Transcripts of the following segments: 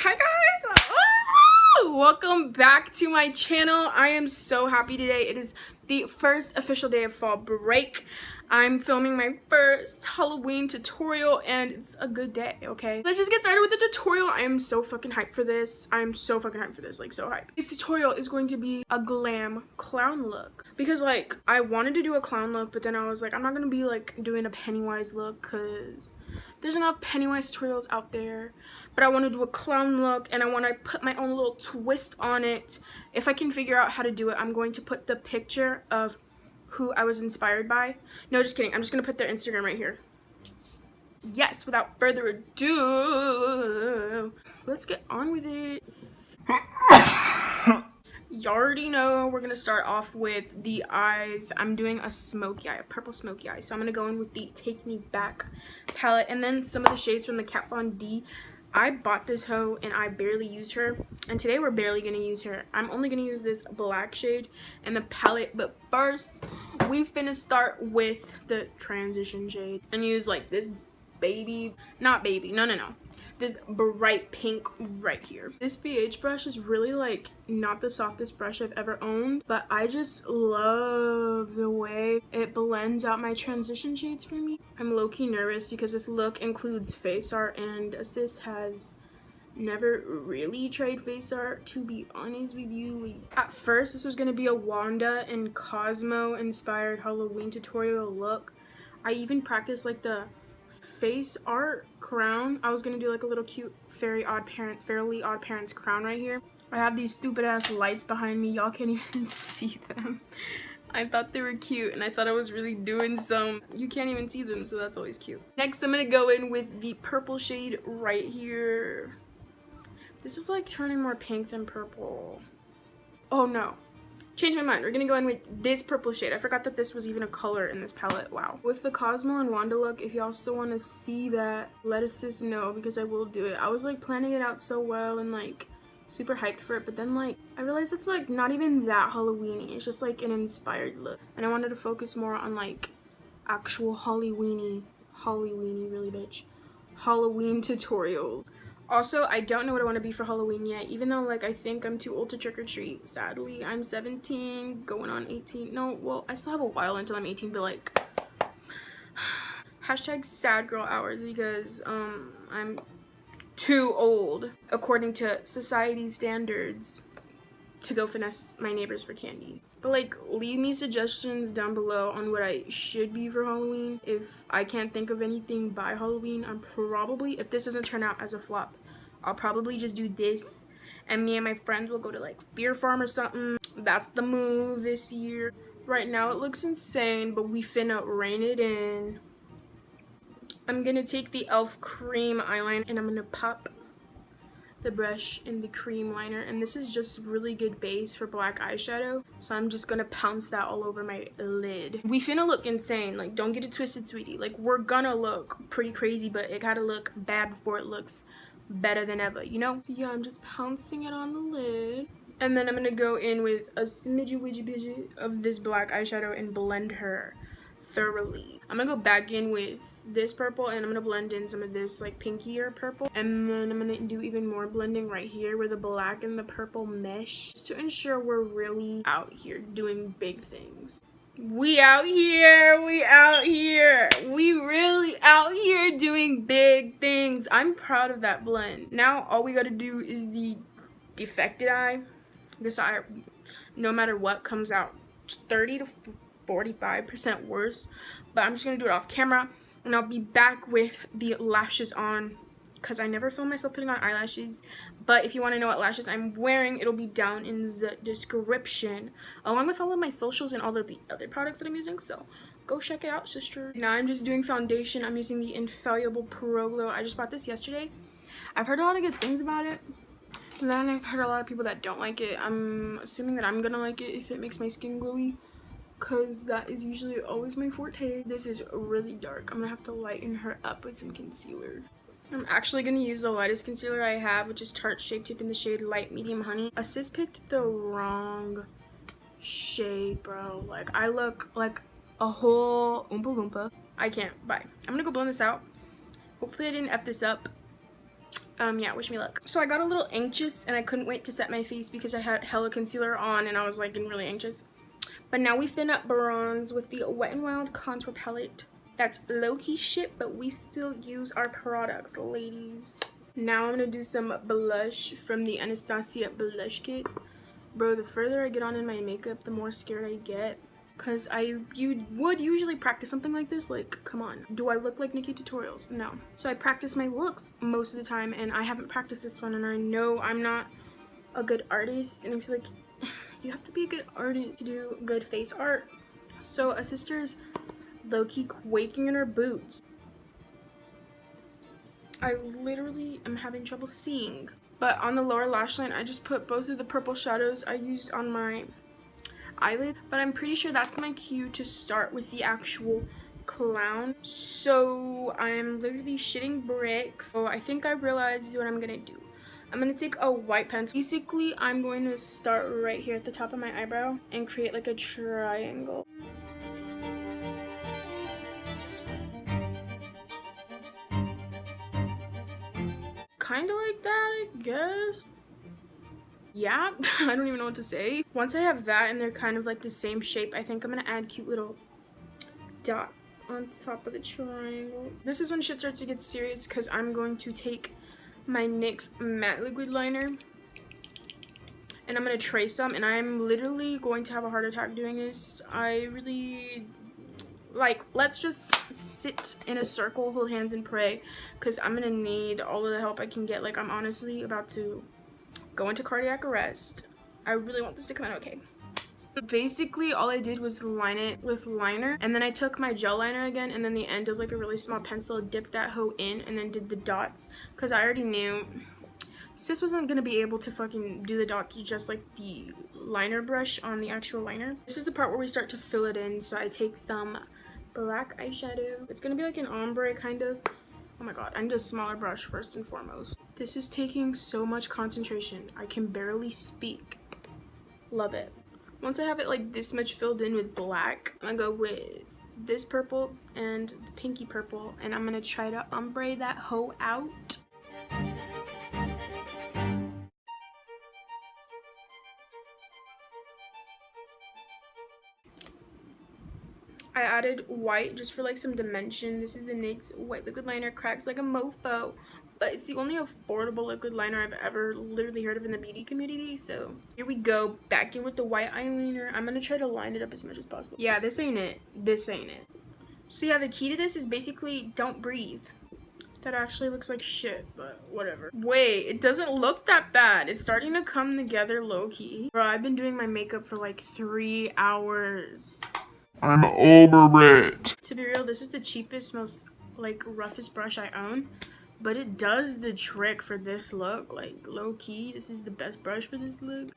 Hi guys! Oh! Welcome back to my channel. I am so happy today. It is the first official day of fall break. I'm filming my first Halloween tutorial and it's a good day, okay? Let's just get started with the tutorial. I am so fucking hyped for this. I'm so fucking hyped for this, like so hyped. This tutorial is going to be a glam clown look because like I wanted to do a clown look, but then I was like, I'm not gonna be like doing a Pennywise look because there's enough Pennywise tutorials out there. But I want to do a clown look and I want to put my own little twist on it. If I can figure out how to do it, I'm going to put the picture of who I was inspired by. No, just kidding. I'm just going to put their Instagram right here. Yes, without further ado, let's get on with it. You already know we're going to start off with the eyes. I'm doing a smoky eye, a purple smoky eye. So I'm going to go in with the Take Me Back palette and then some of the shades from the Kat Von D. I bought this hoe and I barely used her, and today we're barely gonna use her. I'm only gonna use this black shade and the palette, but first we finna start with the transition shade and use like this baby, not baby, no, this bright pink right here. This BH brush is really like not the softest brush I've ever owned, but I just love the way it blends out my transition shades for me. I'm low-key nervous because this look includes face art and Sis has never really tried face art, to be honest with you. At first this was gonna be a Wanda and Cosmo inspired Halloween tutorial look. I even practiced like the face art crown. I was gonna do like a little cute Fairly Odd Parents crown right here. I have these stupid ass lights behind me. Y'all can't even see them. I thought they were cute and I thought I was really doing some. You can't even see them, so that's always cute. Next I'm gonna go in with the purple shade right here. This is like turning more pink than purple. Oh no. Change my mind. We're gonna go in with this purple shade. I forgot that this was even a color in this palette. Wow. With the Cosmo and Wanda look, if y'all still want to see that, let a sis know because I will do it. I was like planning it out so well and like super hyped for it, but then like I realized it's like not even that Halloween-y. It's just like an inspired look, and I wanted to focus more on like actual Halloween-y really bitch Halloween tutorials. Also, I don't know what I want to be for Halloween yet, even though, like, I think I'm too old to trick-or-treat. Sadly, I'm 17, going on 18. No, well, I still have a while until I'm 18, but, like, hashtag sad girl hours because, I'm too old, according to society's standards, to go finesse my neighbors for candy. But like, leave me suggestions down below on what I should be for Halloween. If I can't think of anything by Halloween, I'm probably, if this doesn't turn out as a flop, I'll probably just do this and me and my friends will go to like Beer Farm or something. That's the move this year. Right now it looks insane, but we finna rein it in. I'm gonna take the e.l.f. cream eyeliner and I'm gonna pop the brush in the cream liner, and this is just really good base for black eyeshadow, so I'm just gonna pounce that all over my lid. We finna look insane, like don't get it twisted, sweetie. Like we're gonna look pretty crazy, but it gotta look bad before it looks better than ever, you know? So yeah, I'm just pouncing it on the lid, and then I'm gonna go in with a smidgy widgy bidgy of this black eyeshadow and blend her thoroughly. I'm gonna go back in with this purple and I'm gonna blend in some of this like pinkier purple, and then I'm gonna do even more blending right here where the black and the purple mesh, just to ensure we're really out here doing big things. We out here, we really out here doing big things. I'm proud of that blend. Now all we gotta do is the defected eye. This eye, no matter what, comes out 30 to 45% worse, but I'm just gonna do it off camera and I'll be back with the lashes on because I never film myself putting on eyelashes. But if you want to know what lashes I'm wearing, it'll be down in the description along with all of my socials and all of the other products that I'm using, so go check it out, sister. Now I'm just doing foundation. I'm using the Infallible Pro Glow. I just bought this yesterday. I've heard a lot of good things about it, and then I've heard a lot of people that don't like it. I'm assuming that I'm gonna like it if it makes my skin glowy, because that is usually always my forte. This is really dark. I'm gonna have to lighten her up with some concealer. I'm actually gonna use the lightest concealer I have, which is Tarte Shape Tape in the shade Light Medium Honey. Sis picked the wrong shade, bro. Like, I look like a whole Oompa Loompa. I can't. Bye. I'm gonna go blend this out. Hopefully I didn't F this up. Yeah, wish me luck. So I got a little anxious and I couldn't wait to set my face because I had hella concealer on and I was like getting really anxious. But now we finna bronze with the Wet n Wild contour palette. That's low-key shit, but we still use our products, ladies. Now I'm gonna do some blush from the Anastasia blush kit. Bro, the further I get on in my makeup, the more scared I get. Because you would usually practice something like this. Like, come on. Do I look like Nikki Tutorials? No. So I practice my looks most of the time, and I haven't practiced this one, and I know I'm not a good artist, and I feel like you have to be a good artist to do good face art. So a sister's low-key quaking in her boots. I literally am having trouble seeing. But on the lower lash line, I just put both of the purple shadows I used on my eyelid. But I'm pretty sure that's my cue to start with the actual clown. So I'm literally shitting bricks. So I think I realized what I'm gonna do. I'm gonna take a white pencil. Basically, I'm going to start right here at the top of my eyebrow and create like a triangle. Kind of like that, I guess. Yeah, I don't even know what to say. Once I have that and they're kind of like the same shape, I think I'm gonna add cute little dots on top of the triangles. This is when shit starts to get serious because I'm going to take my NYX matte liquid liner and I'm gonna trace them, and I'm literally going to have a heart attack doing this. I really like, let's just sit in a circle, hold hands, and pray, because I'm gonna need all of the help I can get. Like, I'm honestly about to go into cardiac arrest. I really want this to come out okay. Basically, all I did was line it with liner, and then I took my gel liner again, and then the end of like a really small pencil, dipped that hoe in, and then did the dots, because I already knew sis wasn't gonna be able to fucking do the dots just like the liner brush on the actual liner. This is the part where we start to fill it in, so I take some black eyeshadow. It's gonna be like an ombre kind of. Oh my god, I need a smaller brush first and foremost. This is taking so much concentration. I can barely speak. Love it. Once I have it like this much filled in with black, I'm gonna go with this purple and the pinky purple, and I'm gonna try to ombre that hoe out. I added white just for like some dimension. This is the NYX White liquid liner, cracks like a mofo, but it's the only affordable liquid liner I've ever literally heard of in the beauty community. So here we go, back in with the white eyeliner. I'm gonna try to line it up as much as possible. Yeah, this ain't it. This ain't it. So yeah, the key to this is basically don't breathe. That actually looks like shit, but whatever. Wait, it doesn't look that bad. It's starting to come together low-key. Bro, I've been doing my makeup for like 3 hours. I'm over it. To be real, this is the cheapest, most like roughest brush I own, but it does the trick for this look. Like, low-key, this is the best brush for this look.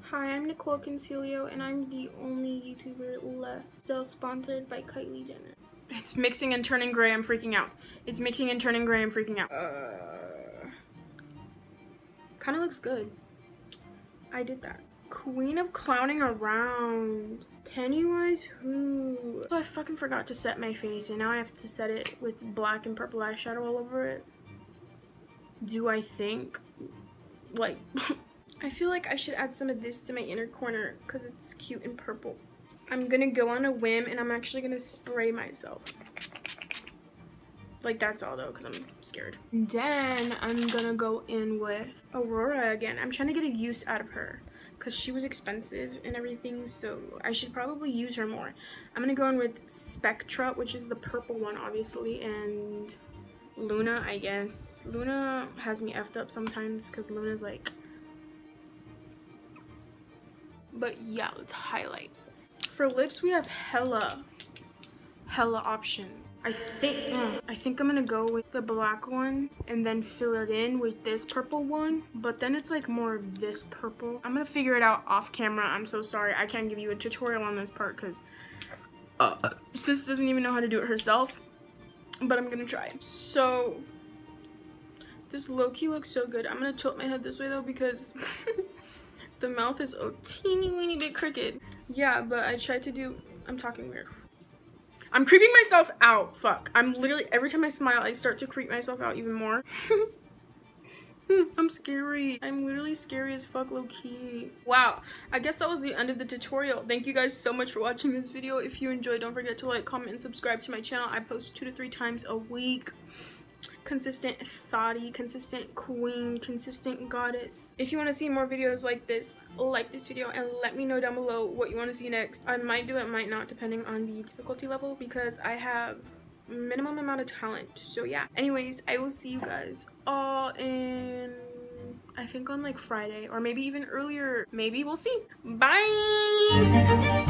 Hi, I'm Nicole Concilio, and I'm the only YouTuber left still sponsored by Kylie Jenner. It's mixing and turning gray, I'm freaking out. It's mixing and turning gray, I'm freaking out. Kind of looks good. I did that. Queen of clowning around. Pennywise who? So I fucking forgot to set my face, and now I have to set it with black and purple eyeshadow all over it. Do I think? Like, I feel like I should add some of this to my inner corner because it's cute and purple. I'm gonna go on a whim, and I'm actually gonna spray myself. Like, that's all though, because I'm scared. Then I'm gonna go in with Aurora again. I'm trying to get a use out of her because she was expensive and everything, so I should probably use her more. I'm gonna go in with Spectra, which is the purple one, obviously, and Luna, I guess. Luna has me effed up sometimes because Luna's like... But yeah, let's highlight. For lips, we have hella options. I think I'm gonna go with the black one and then fill it in with this purple one, but then it's like more of this purple. I'm gonna figure it out off camera. I'm so sorry, I can't give you a tutorial on this part because sis doesn't even know how to do it herself, but I'm gonna try. So this low-key looks so good. I'm gonna tilt my head this way though because the mouth is a teeny weeny bit crooked. Yeah, but I tried to do I'm talking weird. I'm creeping myself out. Fuck. I'm literally, every time I smile, I start to creep myself out even more. I'm scary. I'm literally scary as fuck, low-key. Wow. I guess that was the end of the tutorial. Thank you guys so much for watching this video. If you enjoyed, don't forget to like, comment, and subscribe to my channel. I post 2 to 3 times a week. Consistent thottie, consistent queen, consistent goddess. If you want to see more videos like this video and let me know down below what you want to see next. I might do it, might not, depending on the difficulty level, because I have minimum amount of talent. So yeah, anyways, I will see you guys all in, I think on like Friday, or maybe even earlier. Maybe, we'll see. Bye.